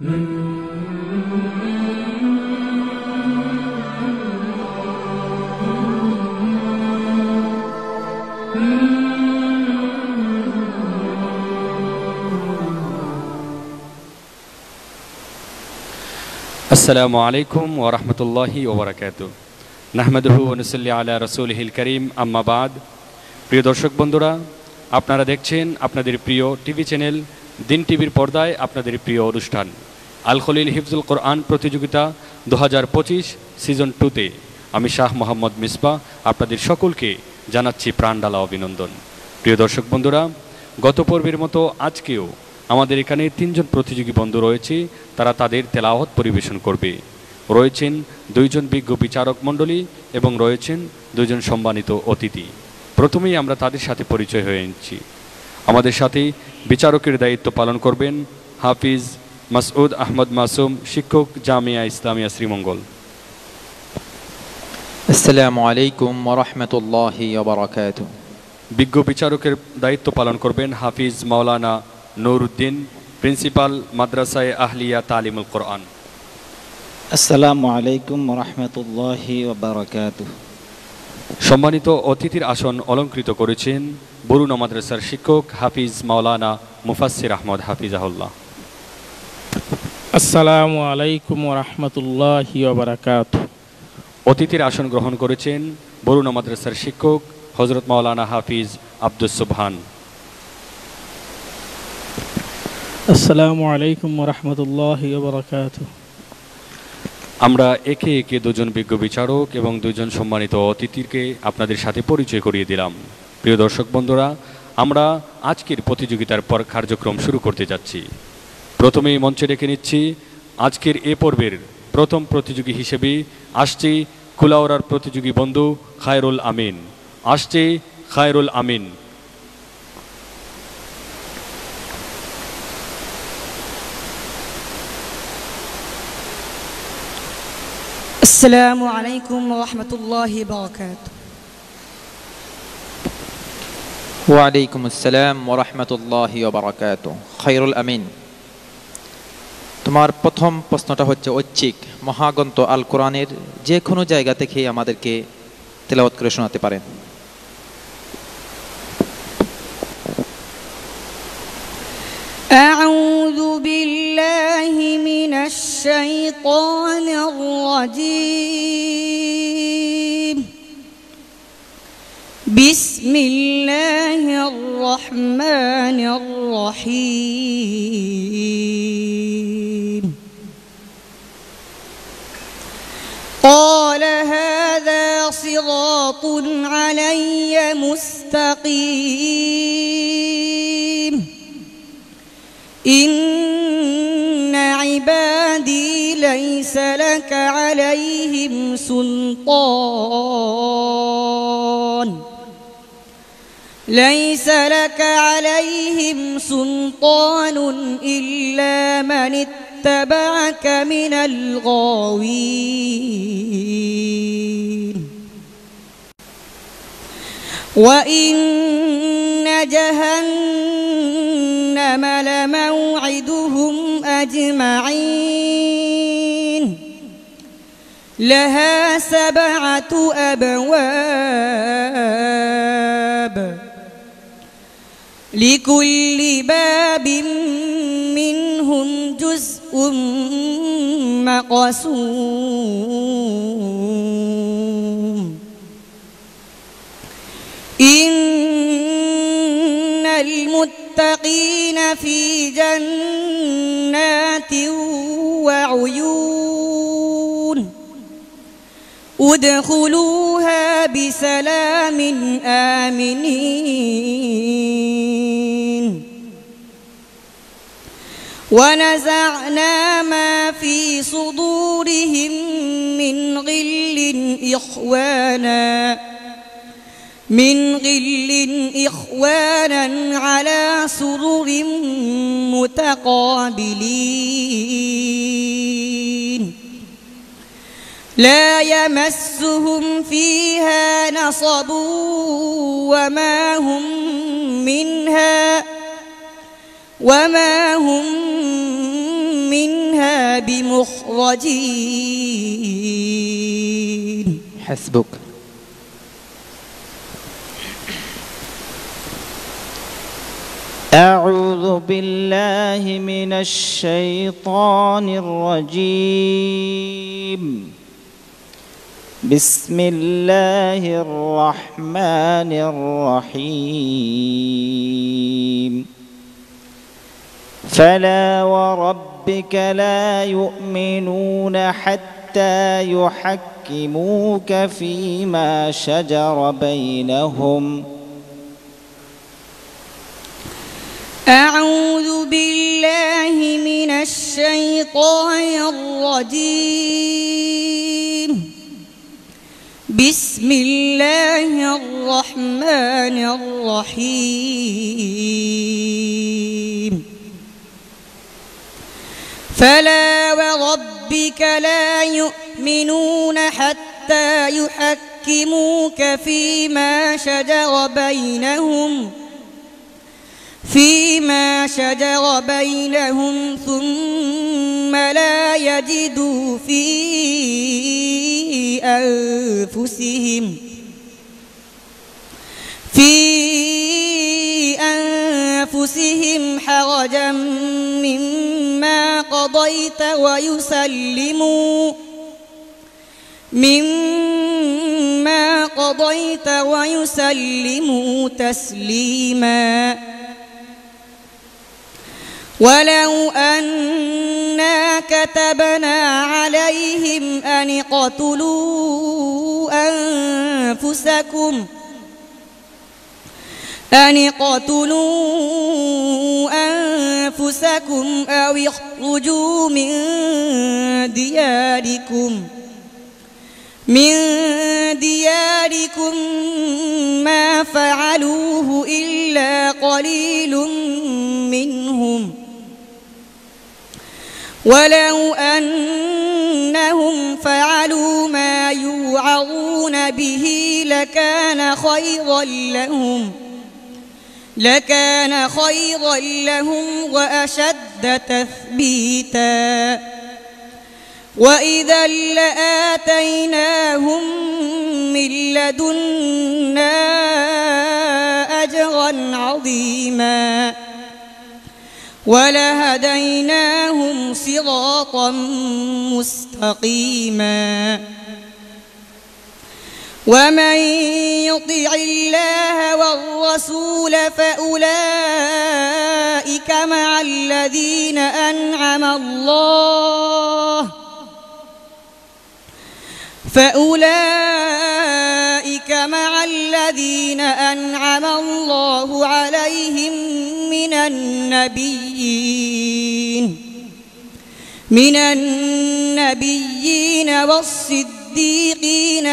আসসালামু আলাইকুম ওয়া রাহমাতুল্লাহি ওয়া বারাকাতুহু। নাহমাদুহু ওয়া নুসাল্লি আলা রাসূলিহিল কারীম, আম্মা বাদ। প্রিয় দর্শক বন্ধুরা, আপনারা দেখছেন আপনাদের প্রিয় টিভি চ্যানেল দিন টিভির পর্দায় আপনাদের প্রিয় অনুষ্ঠান আল খলিল হিফজুল কোরআন প্রতিযোগিতা 2025 সিজন 2তে আমি শাহ মোহাম্মদ মিসবাহ আপনাদের সকলকে জানাচ্ছি প্রাণঢালা অভিনন্দন। প্রিয় দর্শক বন্ধুরা, গত পর্বের মতো আজকেও আমাদের এখানে 3 জন প্রতিযোগী বন্ধু রয়েছে, তারা তাদের তেলাওয়াত পরিবেশন করবে। রয়েছেন 2 জন বিজ্ঞ বিচারক মণ্ডলী এবং রয়েছেন 2 জন সম্মানিত অতিথি। প্রথমেই আমরা তাদের সাথে পরিচয় হয়ে নিচ্ছি। আমাদের সাথে বিচারকের দায়িত্ব পালন করবেন হাফিজ মাসউদ আহমদ মাসুম, শিক্ষক, জামিয়া ইসলামিয়া শ্রীমঙ্গল। আসসালামু আলাইকুম ওয়া রাহমাতুল্লাহি ওয়া বারাকাতুহু। বিজ্ঞ বিচারকের দায়িত্ব পালন করবেন হাফিজ মাওলানা নুরউদ্দিন, প্রিন্সিপাল, মাদ্রাসায়ে আহলিয়া তালিমুল কোরআন। আসসালামু আলাইকুম ওয়া রাহমাতুল্লাহি ওয়া বারাকাতুহু। সম্মানিত অতিথির আসন অলঙ্কৃত করেছেন বরুণা মাদ্রাসার শিক্ষক হাফিজ মাওলানা মুফাসসির আহমদ হাফিজাহুল্লাহ। আসসালামু আলাইকুম ওয়া রাহমাতুল্লাহি ওয়া বারাকাতুহু। অতিথির আসন গ্রহণ করেছেন বরুণা মাদ্রাসার শিক্ষক হযরত মাওলানা হাফিজ আব্দুস সুবহান। আসসালামু আলাইকুম ওয়া রাহমাতুল্লাহি ওয়া বারাকাতুহু। আমরা একে একে 2 জন বিজ্ঞ বিচারক এবং 2 জন সম্মানিত অতিথিকে আপনাদের সাথে পরিচয় করিয়ে দিলাম। প্রিয় দর্শক বন্ধুরা, আমরা আজকের প্রতিযোগিতার পর কার্যক্রম শুরু করতে যাচ্ছি। প্রথমেই মঞ্চে ডেকে নিচ্ছি আজকের এ পর্বের প্রথম প্রতিযোগী হিসেবে আসছে কুলাউড়ার প্রতিযোগী বন্ধু খায়রুল আমিন। আসছে খায়রুল আমিন। আসসালামু আলাইকুম ওয়া রাহমাতুল্লাহি ওয়া বারাকাতুহু। ওয়া আলাইকুম আসসালাম ওয়া রাহমাতুল্লাহি ওয়া বারাকাতুহু। খায়রুল আমিন, তোমার প্রথম প্রশ্নটা হচ্ছে ঐচ্ছিক মহাগ্রন্থ আল কোরআনের যে কোনো জায়গা থেকে আমাদেরকে তেলাওয়াত করে শোনাতে পারেন। আউযু বিল্লাহি মিনাশ শাইতানির রাজীম। বিসমিল্লাহির রহমানির রহিম। قال هذا صراط علي مستقيم إن عبادي ليس لك عليهم سلطان إلا من اتبعك من الغاوين وإن جهنم لموعدهم أجمعين لها 7 أبواب لكل باب منهم جزء مقسوم إن المتقين في جنات وعيون ادخلوها بسلام آمنين ونزعنا ما في صدورهم من غل إخوانا على سرر متقابلين لا يمسهم فيها نصب وما هم منها بمخرجين حسبك. أعوذ بالله من الشيطان الرجيم. بسم الله الرحمن الرحيم. فلا وربك لا يؤمنون حتى يحكموك فيما شجر بينهم. أعوذ بالله من الشيطان الرجيم. بسم الله الرحمن الرحيم. فلا وربك لا يؤمنون حتى يحكموك فيما شجر بينهم ثم لا يجدوا في أنفسهم حرجا مما قضيت ويسلموا تسليما. ولو أنا كتبنا عليهم أن اقتلوا أنفسكم أو اخرجوا من دياركم ما فعلوه إلا قليل منهم. ولو أنهم فعلوا ما يوعظون به لكان خيرا لهم وأشد تثبيتا. وإذا لآتيناهم من لدنا أجرا عظيما ولهديناهم صراطا مستقيما. ومن يطع الله والرسول فأولئك مع الذين أنعم الله عليهم من النبيين والصديقين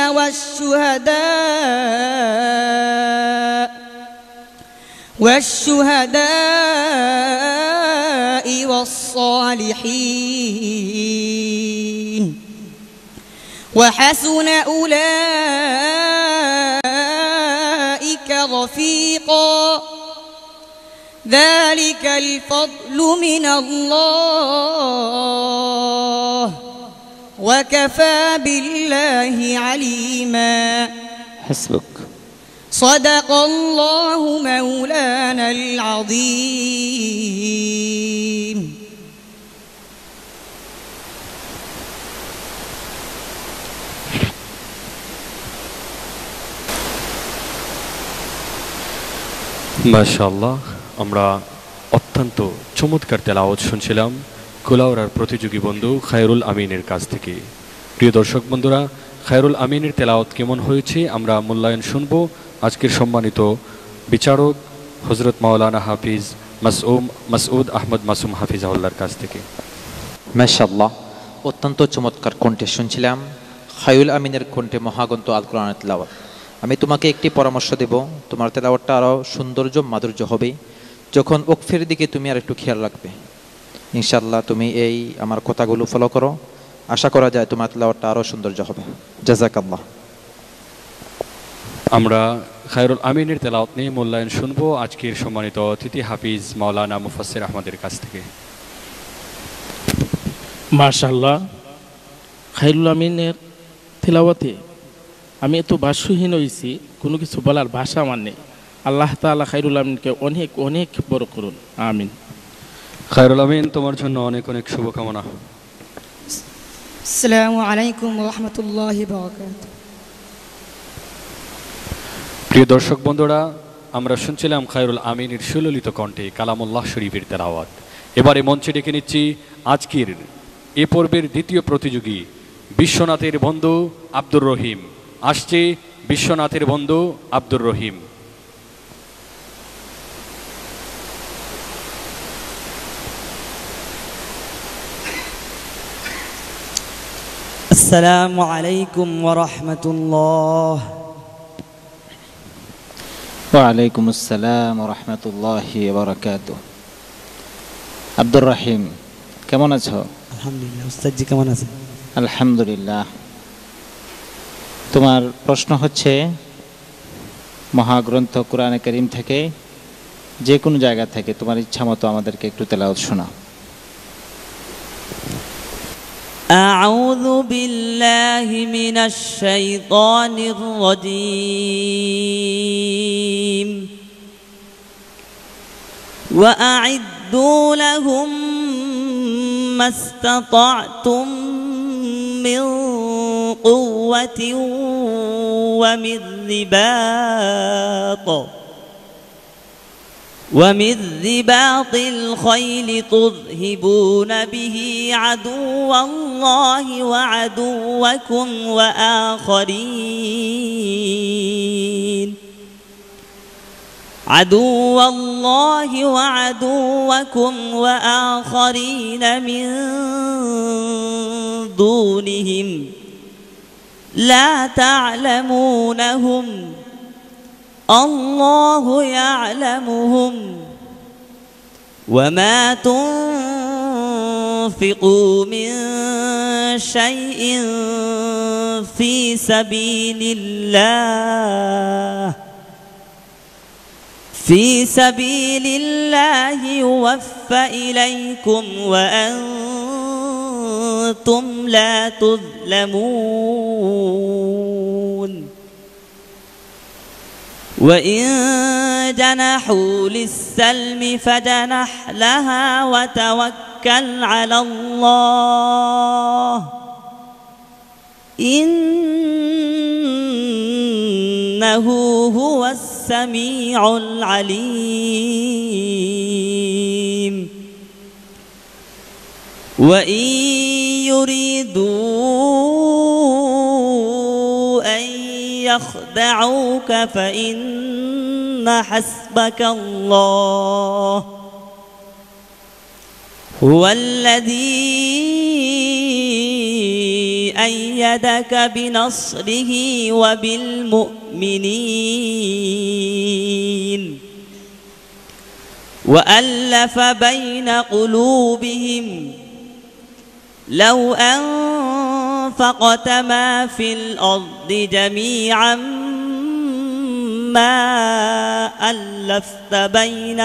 والشهداء والصالحين وحسن أولئك رفيقا. ذلك الفضل من الله وكفى بالله عليما. حسبك. صدق الله مولانا العظيم. মাশাআল্লাহ, আমরা অত্যন্ত চমৎকার তেলাওয়াত শুনছিলাম কুলাউড়ার প্রতিযোগী বন্ধু খায়রুল আমিনের কাছ থেকে। প্রিয় দর্শক বন্ধুরা, খায়রুল আমিনের তেলাওয়াত কেমন হয়েছে আমরা মূল্যায়ন শুনব আজকের সম্মানিত বিচারক হযরত মাওলানা হাফিজ মাসউদ আহমদ মাসুম হাফিজাহুল্লাহর কাছ থেকে। মাশাআল্লাহ, অত্যন্ত চমৎকার কণ্ঠে শুনছিলাম খায়রুল আমিনের কণ্ঠে মহাগ্রন্থ আল কোরআনের তেলাওয়াত। আমি তোমাকে একটি পরামর্শ দেব, তোমার তেলাওয়াতটা আরও সৌন্দর্য মাধুর্য হবে যখন ওকফের দিকে তুমি আর একটু খেয়াল রাখবে। ইনশাআল্লাহ তুমি এই আমার কথাগুলো ফলো করো, আশা করা যায় তোমার তেলাওয়াতটা আরও সৌন্দর্য হবে। জাযাকাল্লাহ। আমরা খায়রুল আমিনের তেলাওয়াত নিয়ে মূল্যায়ন শুনবো আজকের সম্মানিত অতিথি হাফিজ মাওলানা মুফাসসির আহমদের কাছ থেকে। মাশাআল্লাহ, খায়রুল আমিনের তেলাওয়াতে আমি এত ভাষ্যহীন হয়েছি, কোনো কিছু বলার ভাষা আমার নেই। আল্লাহ তাআলা খায়রুল আমিনকে অনেক অনেক বড় করুন, আমিন। খায়রুল আমিন, তোমার জন্য অনেক অনেক শুভকামনা। আসসালামু আলাইকুম ওয়া রাহমাতুল্লাহি ওয়া বারাকাতুহু। প্রিয় দর্শক বন্ধুরা, আমরা শুনছিলাম খায়রুল আমিনের সুললিত কণ্ঠে কালামুল্লাহ শরীফের তেলাওয়াত। এবারে মঞ্চে ডেকে নিচ্ছি আজকের এ পর্বের দ্বিতীয় প্রতিযোগী বিশ্বনাথের বন্ধু আব্দুর রহিম। আসছে বিশ্বনাথের বন্ধু আব্দুর রহিম। আসসালামু আলাইকুম ওয়া রাহমাতুল্লাহ। ওয়ালাইকুম আসসালাম ওয়া রাহমাতুল্লাহি ওয়া বারাকাতুহু। আব্দুর রহিম, কেমন আছো? আলহামদুলিল্লাহ। উস্তাদ জি কেমন আছেন? আলহামদুলিল্লাহ। তোমার প্রশ্ন হচ্ছে মহাগ্রন্থ কোরআনে কারীম থেকে যে কোনো জায়গা থেকে তোমার ইচ্ছা মতো আমাদেরকে একটু তেলাওয়াত শোনাও। أعوذ بالله من الشيطان الرجيم. وأعدوا لهم ما استطعتم من قوة ومن رباط الخيل ترهبون به عدو الله وعدوكم وآخرين من دونهم لا تعلمونهم الله يعلمهم وما تنفقوا من شيء في سبيل الله يوفى إليكم وأنتم لا تظلمون. وإن جنحوا للسلم فجنح لها وتوكل على الله إنه هو السميع العليم. وإن يريدوا أن يخدعوك فإن حسبك الله هو الذي أيدك بنصره وبالمؤمنين وألف بين قلوبهم لو أنفقت ما في الأرض جميعا ما ألفت بين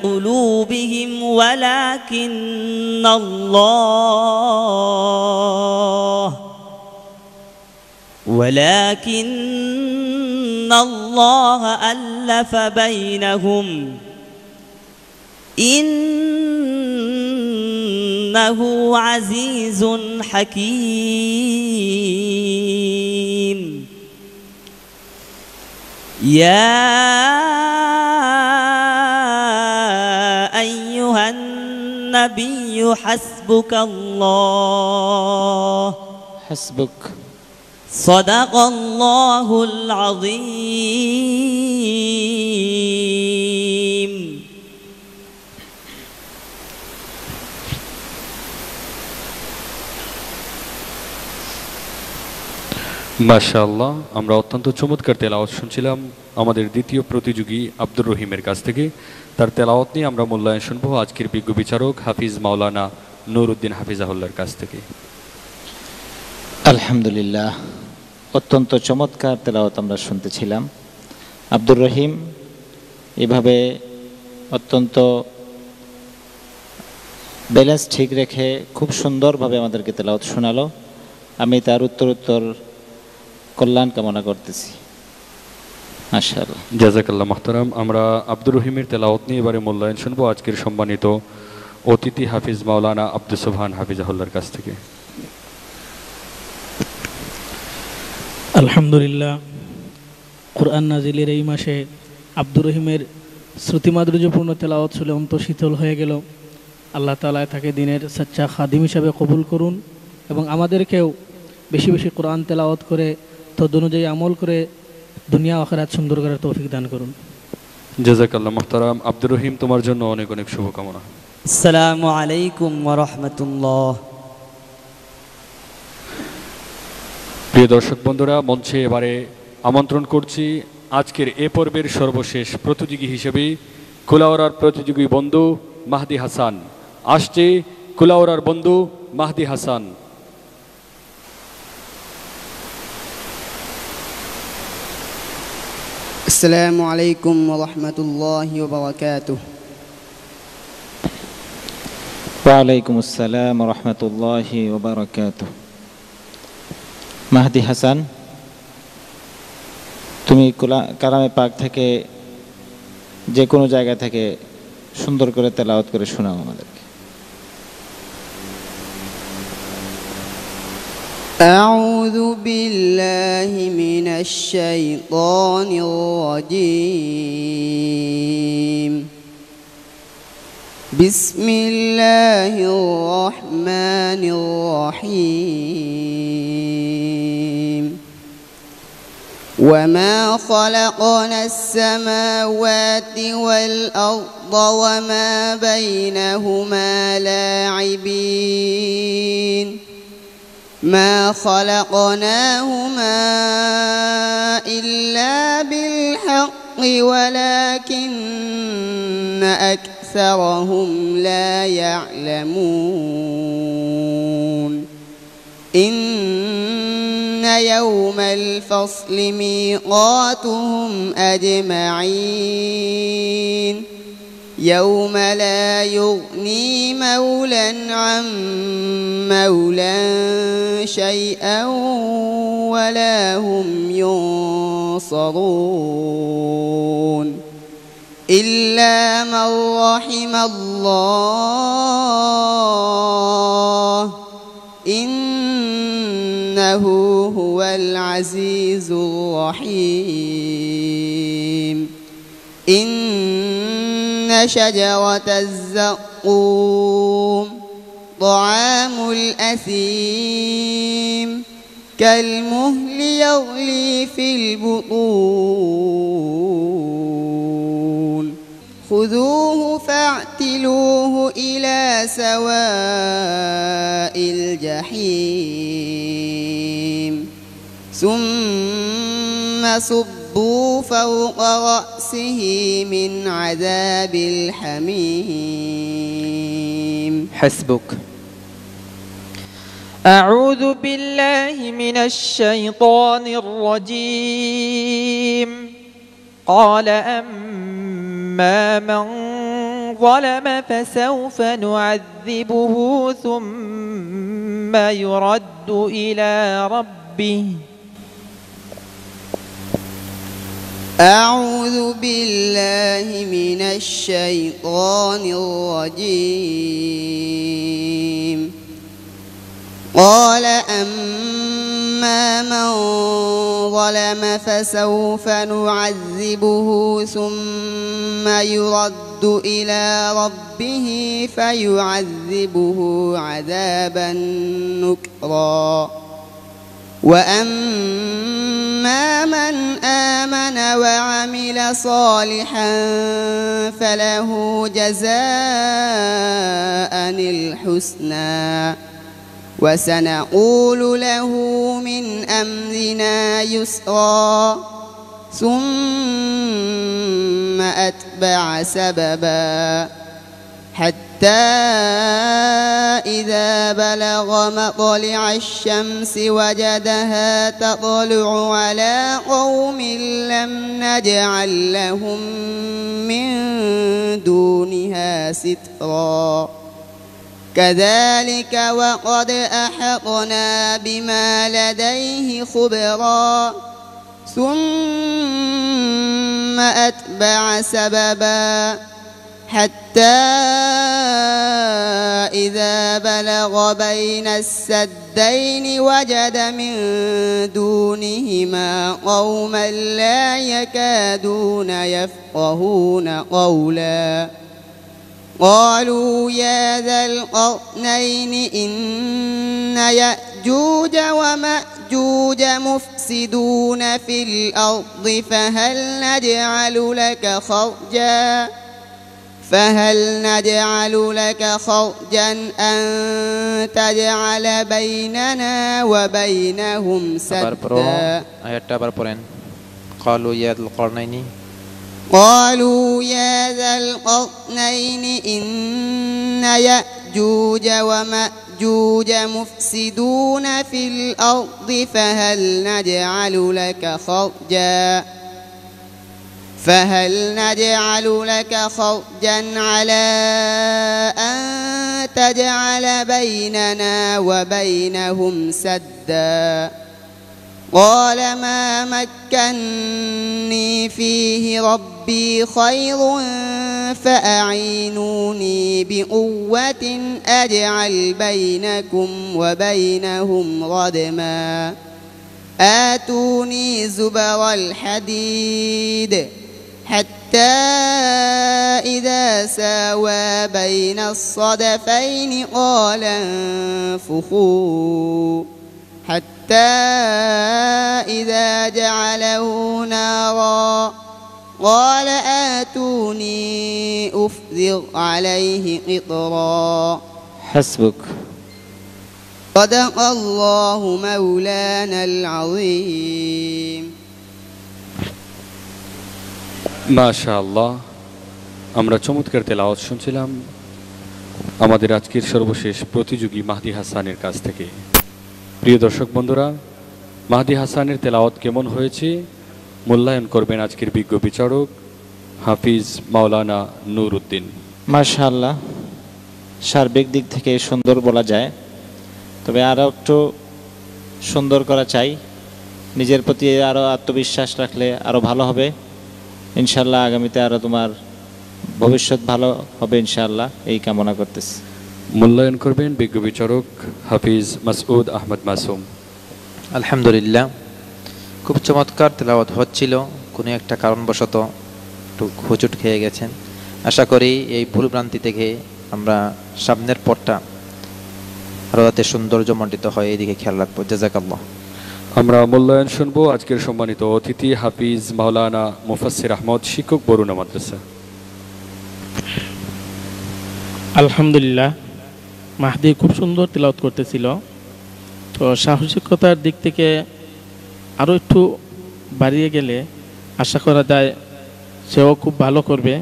قلوبهم ولكن الله ألف بينهم إنه عزيز حكيم. يا أيها النبي حسبك الله حسبك صدق الله العظيم. মাশাআল্লাহ, আমরা অত্যন্ত চমৎকার তেলাওয়াত শুনছিলাম আমাদের দ্বিতীয় প্রতিযোগী আব্দুর রহিমের কাছ থেকে। তার তেলাওয়াত নিয়ে আমরা মূল্যায়ন শুনবো আজকের বিজ্ঞ বিচারক হাফিজ মাওলানা নুরউদ্দিন হাফিজাহুল্লাহর কাছ থেকে। আলহামদুলিল্লাহ, অত্যন্ত চমৎকার তেলাওয়াত আমরা শুনতেছিলাম। আব্দুর রহিম, এভাবে অত্যন্ত ব্যালেন্স ঠিক রেখে খুব সুন্দরভাবে আমাদেরকে তেলাওয়াত শোনালো। আমি তার উত্তর কল্যাণ কামনা করতেছি। মাশাআল্লাহ, জাযাকাল্লাহ মুহতারাম। আমরা আব্দুর রহিমের তেলাওয়াত নিয়ে এবারে মূল্যায়ন শুনবো আজকের সম্মানিত অতিথি হাফিজ মাওলানা আব্দুস সুবহান হাফিজাহুল্লাহর কাছ থেকে। আলহামদুলিল্লাহ, কোরআন নাজিলের এই মাসে আব্দুর রহিমের শ্রুতিমাধুর্যপূর্ণ তেলাওয়াত শুনে অন্তর শীতল হয়ে গেল। আল্লাহ তাআলা তাকে দিনের সচ্চা খাদিম হিসাবে কবুল করুন এবং আমাদেরকেও বেশি বেশি কোরআন তেলাওয়াত করে তদনুযায়ী আমল করে দুনিয়া আখিরাত সুন্দর করার তৌফিক দান করুন। জাযাকাল্লাহ মুহতারাম। আব্দুর রহিম, তোমার জন্য অনেক অনেক শুভকামনা। আসসালামু আলাইকুম ওয়া রাহমাতুল্লাহ। প্রিয় দর্শক বন্ধুরা, মঞ্চে এবারে আমন্ত্রণ করছি আজকের এ পর্বের সর্বশেষ প্রতিযোগী হিসেবে কুলাউড়ার প্রতিযোগী বন্ধু মাহদি হাসান। আসছে কুলাউড়ার বন্ধু মাহদি হাসান। আসসালামু আলাইকুম ওয়া রাহমাতুল্লাহি ওয়া বারাকাতুহু। ওয়ালাইকুম আসসালাম ওয়া রাহমাতুল্লাহি ওয়া বারাকাতুহু। মাহদি হাসান, তুমি কালামে পাক থেকে যে কোনো জায়গা থেকে সুন্দর করে তেলাওয়াত করে শোনাও আমাদেরকে। أعوذ بالله من الشيطان الرجيم. بسم الله الرحمن الرحيم. وما خلقنا السماوات والأرض وما بينهما لاعبين. ما خلقناهما إلا بالحق ولكن أكثرهم لا يعلمون. إن يوم الفصل ميقاتهم أجمعين. يوم لا يغني مولى عن مولى شيئا ولا هم ينصرون إلا من رحم الله إنه هو العزيز الرحيم. إن شجرة الزقوم طعام الأثيم كالمهل يغلي في البطون. خذوه فاعتلوه إلى سواء الجحيم ثم صبوا فوق رأسه من عذاب الحميم. حسبك. أعوذ بالله من الشيطان الرجيم. قال أما من ظلم فسوف نعذبه ثم يرد إلى ربه. أعوذ بالله من الشيطان الرجيم. قال أما من ظلم فسوف نعذبه ثم يرد إلى ربه فيعذبه عذابا نكرا. وأما من آمن وعمل صالحا فله جزاء الحسنى وسنقول له من أمرنا يسرا. ثم أتبع سببا حتى حتى إذا بلغ مطلع الشمس وجدها تطلع على قوم لم نجعل لهم من دونها سترا كذلك وقد أحطنا بما لديه خبرا ثم أتبع سببا حتى إذا بلغ بين السدين وجد من دونهما قوما لا يكادون يفقهون قولا قالوا يا ذا القرنين إن يأجوج ومأجوج مفسدون في الأرض فهل نجعل لك خرجا أن تجعل بيننا وبينهم سدا قالوا يا ذا القرنين إن يأجوج ومأجوج مفسدون في الأرض فهل نجعل لك خرجا على أن تجعل بيننا وبينهم سدا قال ما مكني فيه ربي خير فأعينوني بقوة أجعل بينكم وبينهم ردما آتوني زبر الحديد حتى إذا ساوى بين الصدفين قال انفخوا حتى إذا جعله نارا قال آتوني أفرغ عليه قطرا حسبك صدق الله مولانا العظيم মাশাআল্লাহ। আমরা চমৎকার তেলাওয়াত শুনছিলাম আমাদের আজকের সর্বশেষ প্রতিযোগী মাহদি হাসানের কাছ থেকে। প্রিয় দর্শক বন্ধুরা, মাহদি হাসানের তেলাওয়াত কেমন হয়েছে মূল্যায়ন করবেন আজকের বিজ্ঞ বিচারক হাফিজ মাওলানা নূর উদ্দিন। মাশাআল্লাহ, সার্বিক দিক থেকে সুন্দর বলা যায়, তবে আরও একটু সুন্দর করা চাই। নিজের প্রতি আরও আত্মবিশ্বাস রাখলে আরও ভালো হবে ইনশাআল্লাহ। আগামীতে আরও তোমার ভবিষ্যৎ ভালো হবে ইনশাআল্লাহ, এই কামনা করতেছি। মূল্যায়ন করবেন বিজ্ঞ বিচারক হাফিজ মাসউদ আহমদ মাসুম। আলহামদুলিল্লাহ, খুব চমৎকার তেলাওয়াত হচ্ছিল। কোনো একটা কারণবশত একটু হোঁচট খেয়ে গেছেন। আশা করি এই ভুলভ্রান্তি থেকে আমরা সামনের পথটা আরও যাতে সৌন্দর্যমণ্ডিত হয় এই দিকে খেয়াল রাখবো। জাযাকাল্লাহ। আমরা মূল্যায়ন শুনবো আজকের সম্মানিত অতিথি হাফিজ মাওলানা মুফাসসির আহমদ, শিক্ষক, বরুণা মাদ্রাসা। আলহামদুলিল্লাহ, মাহদি খুব সুন্দর তেলাওয়াত করতেছিল। তো সাহসিকতার দিক থেকে আরও একটু বাড়িয়ে গেলে আশা করা যায় সেও খুব ভালো করবে।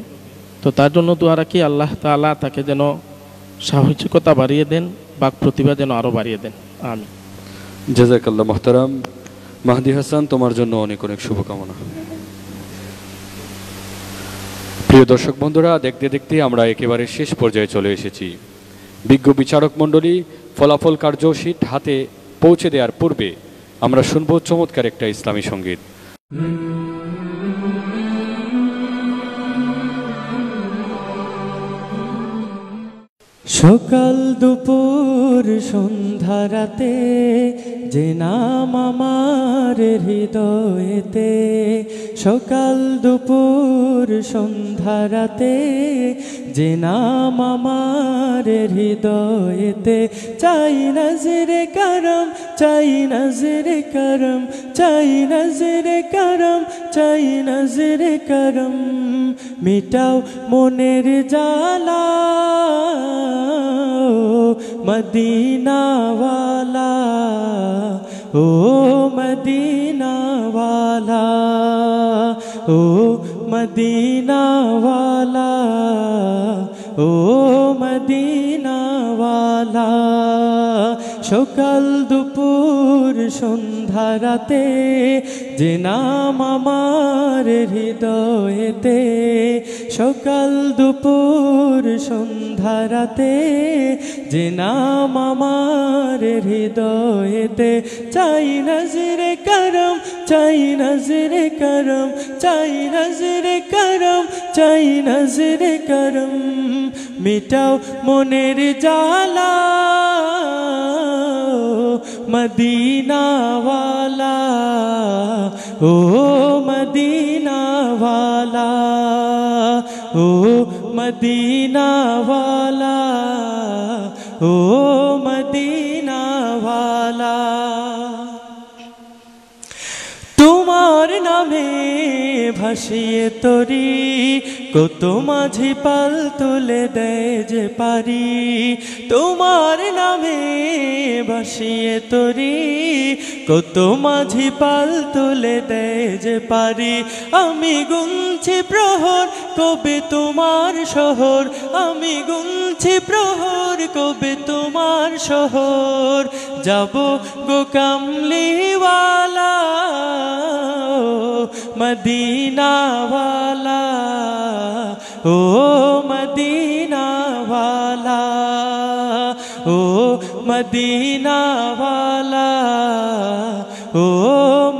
তো তার জন্য দোয়া রাখি আল্লাহ তাআলা তাকে যেন সাহসিকতা বাড়িয়ে দেন, বাক প্রতিভা যেন আরও বাড়িয়ে দেন। আমিন। জাযাকাল্লাহ মুহতারাম। মাহদি হাসান, তোমার জন্য অনেক অনেক শুভকামনা। প্রিয় দর্শক বন্ধুরা, দেখতে দেখতে আমরা একেবারে শেষ পর্যায়ে চলে এসেছি। বিজ্ঞ বিচারক মণ্ডলী ফলাফল কার্যশীট হাতে পৌঁছে দেওয়ার পূর্বে আমরা শুনব চমৎকার একটা ইসলামী সঙ্গীত। সকাল দুপুর সন্ধ্যা রাতে যে নাম আমার হৃদয়েতে, সকাল দুপুর সন্ধ্যা রাতে যে নাম আমার হৃদয়েতে, চাই নজরে করম, চাই নজরে করম, চাই নজরে করম, চাই নজরে করম, মিটাও মনের জ্বালা মদিনা ওয়ালা, ও মদিনা ওয়ালা, ও মদিনা ওয়ালা, ও মদিনাওয়ালা সকাল দুপুর সন্ধ্যা রাতে যে নাম আমার হৃদয়েতে সকাল দুপুর সন্ধ্যা রাতে যে নাম আমার হৃদয়েতে চাই নজরে করম চাই নজরে করম চাই নজরে করম চাই নজরে করম মিটাও মনের জ্বালা মদিনাওয়ালা ও মদিনাওয়ালা ও মদিনাওয়ালা ও মদিনাওয়ালা তোমার নামে ভাসিয়ে তরি কত মাঝি পাল তুলে দেয় যে পারি তোমার নামে ভাসিয়ে তরি কত মাঝি পাল তুলে দেয় যে পারি আমি গুনছি প্রহর কবে তোমার শহর আমি গুনছি প্রহর কবে তোমার শহর যাব গো কামলিওয়ালা মদিনাওয়ালা ও মদিনাওয়ালা ও মদিনাওয়ালা ও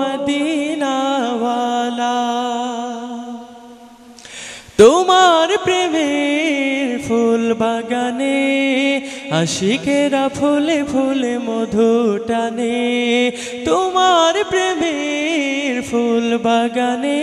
মদিনাওয়ালা তোমার প্রেমের ফুল বাগানে আশিকেরা ফুলে ফুলে মধু টানে তোমার প্রেমের ফুল বাগানে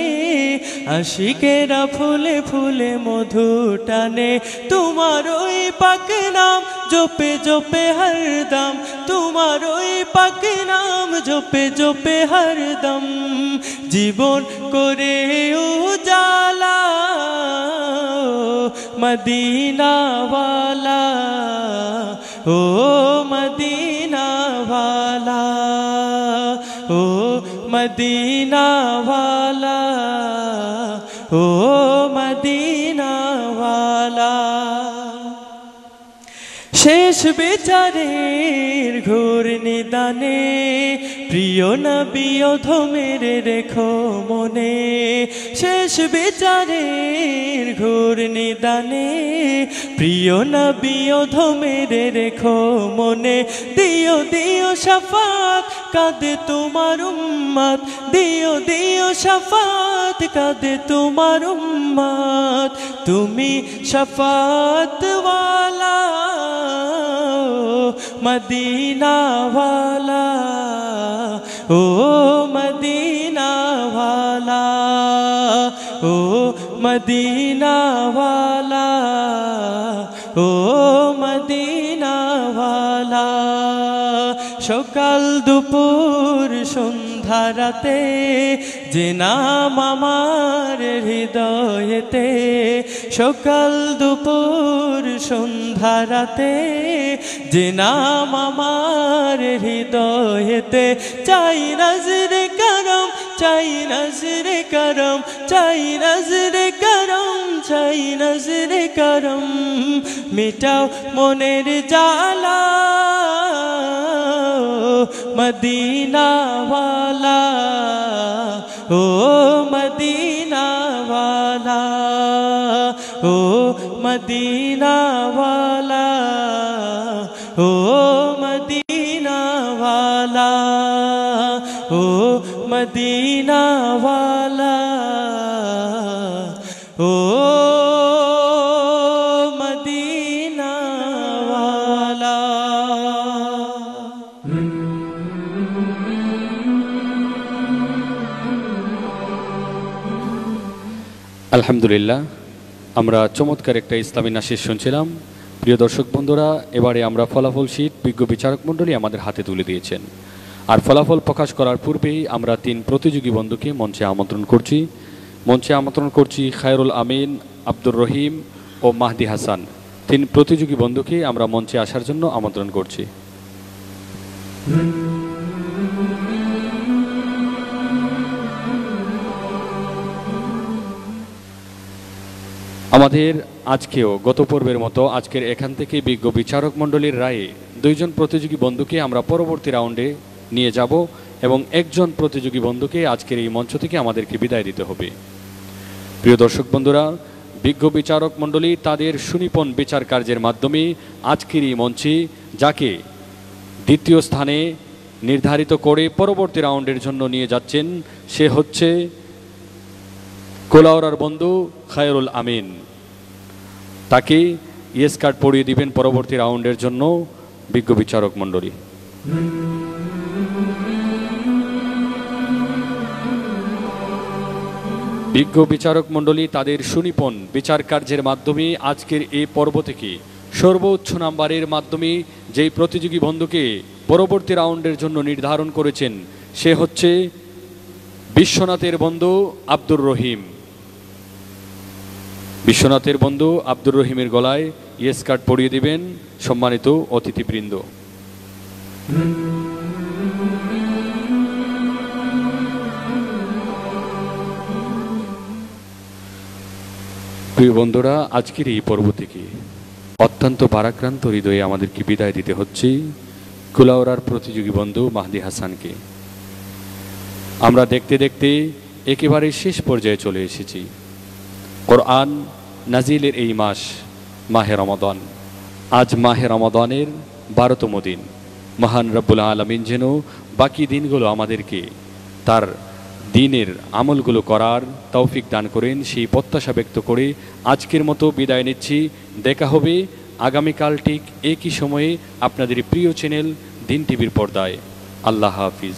আশিকেরা ফুলে ফুলে মধু টানে তোমার ওই পাক নাম জপে জপে হরদম তোমার ওই পাক নাম জপে জপে হরদম জীবন করে উজালা মদিনাওয়ালা ও মদিনাওয়ালা ও মদিনাওয়ালা ও মদিনাওয়ালা শেষ বিচারের ঘোর নিদানে প্রিয় নবী অধমের রেখো মনে শেষ বিচারের ঘোর নিদানে প্রিয় নবী অধমের রেখো মনে দিও দিও শাফাত কাঁদে তোমার উম্মত দিও দিও শাফাত কাঁদে তোমার উম্মত তুমি শাফাত ওয়ালা মদিনাওয়ালা ও মদিনাওয়ালা ও মদিনাওয়ালা ও মদিনাওয়ালা সকাল দুপুর সন্ধ্যা রাতে যে নাম আমার হৃদয়েতে সকাল দুপুর সন্ধ্যা রাতে যে নাম আমার হৃদয়েতে চাই নজরে করম চাই নজরে করম চাই নজরে করম চাই নজরে করম মিটাও মনের জ্বালা মদিনাওয়ালা ও মদিনাওয়ালা ও মদিনাওয়ালা ও মদিনাওয়ালা ও মদিনাওয়ালা ও মদিনাওয়ালা আলহামদুলিল্লাহ, আমরা চমৎকার একটা ইসলামী নাশিদ শুনছিলাম। প্রিয় দর্শক বন্ধুরা, এবারে আমরা ফলাফল শীট বিজ্ঞ বিচারক মণ্ডলী আমাদের হাতে তুলে দিয়েছেন। আর ফলাফল প্রকাশ করার পূর্বেই আমরা 3 প্রতিযোগী বন্ধুকে মঞ্চে আমন্ত্রণ করছি খায়রুল আমিন, আব্দুর রহিম ও মাহদি হাসান। 3 প্রতিযোগী বন্ধুকে আমরা মঞ্চে আসার জন্য আমন্ত্রণ করছি। আমাদের আজকেও গত পর্বের মতো আজকের এখান থেকে বিজ্ঞ বিচারক মণ্ডলীর রায়ে 2 জন প্রতিযোগী বন্ধুকে আমরা পরবর্তী রাউন্ডে নিয়ে যাব এবং একজন প্রতিযোগী বন্ধুকে আজকের এই মঞ্চ থেকে আমাদেরকে বিদায় দিতে হবে। প্রিয় দর্শক বন্ধুরা, বিজ্ঞ বিচারক মণ্ডলী তাদের সুনিপুণ বিচার কার্যের মাধ্যমে আজকের এই মঞ্চে যাকে দ্বিতীয় স্থানে নির্ধারিত করে পরবর্তী রাউন্ডের জন্য নিয়ে যাচ্ছেন সে হচ্ছে কুলাউড়ার বন্ধু খায়রুল আমিন। তাকে ইয়েস কার্ড পড়িয়ে দিবেন পরবর্তী রাউন্ডের জন্য বিজ্ঞ বিচারক মণ্ডলী। বিজ্ঞ বিচারক মণ্ডলী তাদের সুনিপুণ বিচার কার্যের মাধ্যমে আজকের এই পর্ব থেকে সর্বোচ্চ নাম্বারের মাধ্যমে যেই প্রতিযোগী বন্ধুকে পরবর্তী রাউন্ডের জন্য নির্ধারণ করেছেন সে হচ্ছে বিশ্বনাথের বন্ধু আব্দুর রহিম। বিশ্বনাথের বন্ধু আব্দুর রহিমের গলায় ইয়েস কার্ড পরিয়ে দিবেন সম্মানিত অতিথিবৃন্দ। প্রিয় বন্ধুরা, আজকের এই পর্ব থেকে অত্যন্ত ভারাক্রান্ত হৃদয়ে আমাদেরকে বিদায় দিতে হচ্ছে কুলাউড়ার প্রতিযোগী বন্ধু মাহদি হাসানকে। আমরা দেখতে দেখতে একেবারে শেষ পর্যায়ে চলে এসেছি। কোরআন নাজিলের এই মাস মাহে রমাদান, আজ মাহে রমাদানের 12তম দিন। মহান রব্বুল আলামিন যেন বাকি দিনগুলো আমাদেরকে তার দিনের আমলগুলো করার তৌফিক দান করেন সেই প্রত্যাশা ব্যক্ত করে আজকের মতো বিদায় নিচ্ছি। দেখা হবে আগামীকাল ঠিক একই সময়ে আপনাদের প্রিয় চ্যানেল দিন টিভির পর্দায়। আল্লাহ হাফিজ।